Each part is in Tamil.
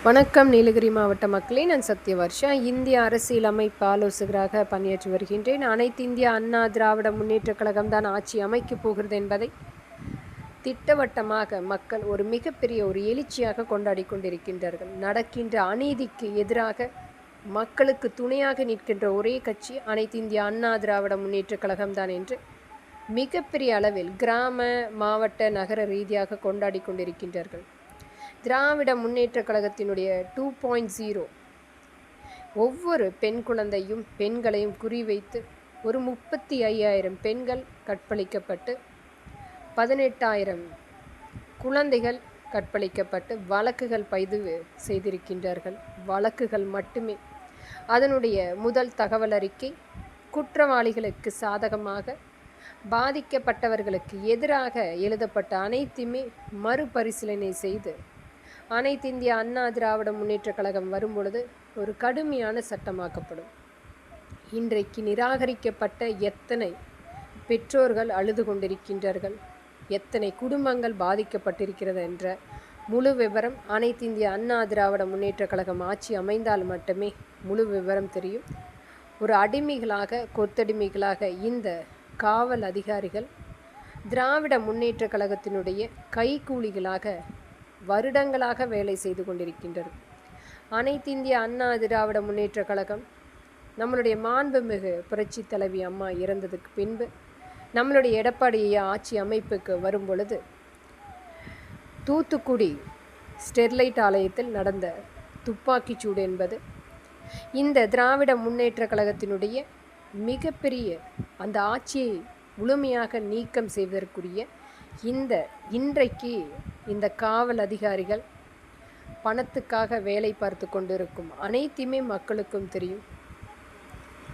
வணக்கம் நீலகிரி மாவட்ட மக்களே, நான் சத்யவர்ஷா. இந்திய அரசியல் அமைப்பு ஆலோசகராக பணியாற்றி வருகின்றேன். அனைத்து இந்திய அண்ணா திராவிட முன்னேற்றக் கழகம்தான் ஆட்சி அமைக்கப் போகிறது என்பதை திட்டவட்டமாக மக்கள் ஒரு மிகப்பெரிய எழுச்சியாக கொண்டாடி கொண்டிருக்கின்றார்கள். நடக்கின்ற அநீதிக்கு எதிராக மக்களுக்கு துணையாக நிற்கின்ற ஒரே கட்சி அனைத்து இந்திய அண்ணா திராவிட முன்னேற்றக் கழகம்தான் என்று மிகப்பெரிய அளவில் கிராம, மாவட்ட, நகர ரீதியாக கொண்டாடி கொண்டிருக்கின்றார்கள். திராவிட முன்னேற்றக் கழகத்தினுடைய 2.0 ஒவ்வொரு பெண் குழந்தையும் பெண்களையும் குறிவைத்து ஒரு 35,000 பெண்கள் கற்பழிக்கப்பட்டு 18,000 குழந்தைகள் கற்பழிக்கப்பட்டு வழக்குகள் பதிவு செய்திருக்கின்றார்கள். வழக்குகள் மட்டுமே. அதனுடைய முதல் தகவல் அறிக்கை குற்றவாளிகளுக்கு சாதகமாக, பாதிக்கப்பட்டவர்களுக்கு எதிராக எழுதப்பட்ட அனைத்துமே மறுபரிசீலனை செய்து அனைத்து இந்திய அண்ணா திராவிட முன்னேற்றக் கழகம் வரும்பொழுது ஒரு கடுமையான சட்டமாக்கப்படும். இன்றைக்கு நிராகரிக்கப்பட்ட எத்தனை பெற்றோர்கள் அழுது கொண்டிருக்கின்றார்கள், எத்தனை குடும்பங்கள் பாதிக்கப்பட்டிருக்கிறது என்ற முழு விவரம் அனைத்து இந்திய அண்ணா திராவிட முன்னேற்றக் கழகம் ஆட்சி அமைந்தால் மட்டுமே முழு விவரம் தெரியும். ஒரு அடிமைகளாக, கொத்தடிமைகளாக இந்த காவல் அதிகாரிகள் திராவிட முன்னேற்றக் கழகத்தினுடைய கைக்கூலிகளாக வருடங்களாக வேலை செய்து கொண்டிருக்கின்றனர். அனைத்து இந்திய அண்ணா திராவிட முன்னேற்றக் கழகம் நம்மளுடைய மாண்புமிகு புரட்சி தலைவி அம்மா இறந்ததுக்கு பின்பு நம்மளுடைய எடப்பாடி ஆட்சி அமைப்புக்கு வரும் பொழுது தூத்துக்குடி ஸ்டெர்லைட் ஆலயத்தில் நடந்த துப்பாக்கிச்சூடு என்பது இந்த திராவிட முன்னேற்றக் கழகத்தினுடைய மிகப்பெரிய அந்த ஆட்சியை முழுமையாக நீக்கம் செய்வதற்குரிய இன்றைக்கு இந்த காவல் அதிகாரிகள் பணத்துக்காக வேலை பார்த்து கொண்டிருக்கும் அனைத்துமே மக்களுக்கும் தெரியும்.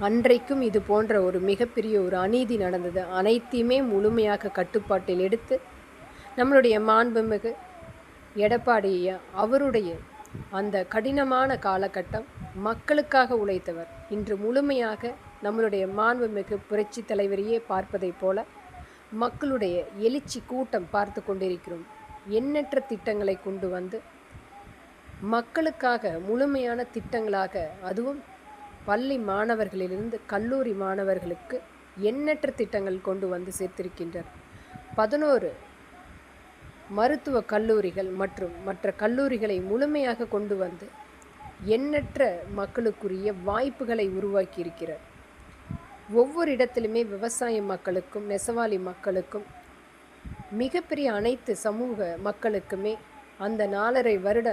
அன்றைக்கும் இது போன்ற ஒரு மிகப்பெரிய அநீதி நடந்தது. அனைத்தையுமே முழுமையாக கட்டுப்பாட்டில் எடுத்து நம்மளுடைய மாண்புமிகு எடப்பாடி அவருடைய அந்த கடினமான காலகட்டம் மக்களுக்காக உழைத்தவர் இன்று முழுமையாக நம்மளுடைய மாண்புமிகு புரட்சி தலைவரையே பார்ப்பதை போல மக்களுடைய எழுச்சி கூட்டம் பார்த்து கொண்டிருக்கிறோம். எண்ணற்ற திட்டங்களை கொண்டு வந்து மக்களுக்காக முழுமையான திட்டங்களாக, அதுவும் பள்ளி மாணவர்களிலிருந்து கல்லூரி மாணவர்களுக்கு எண்ணற்ற திட்டங்கள் கொண்டு வந்து சேர்த்திருக்கின்றனர். 11 மருத்துவ கல்லூரிகள் மற்றும் மற்ற கல்லூரிகளை முழுமையாக கொண்டு வந்து எண்ணற்ற மக்களுக்குரிய வாய்ப்புகளை உருவாக்கி இருக்கிறார். ஒவ்வொரு இடத்திலுமே விவசாய மக்களுக்கும், நெசவாளி மக்களுக்கும், மிகப்பெரிய அனைத்து சமூக மக்களுக்குமே அந்த 4.5 வருட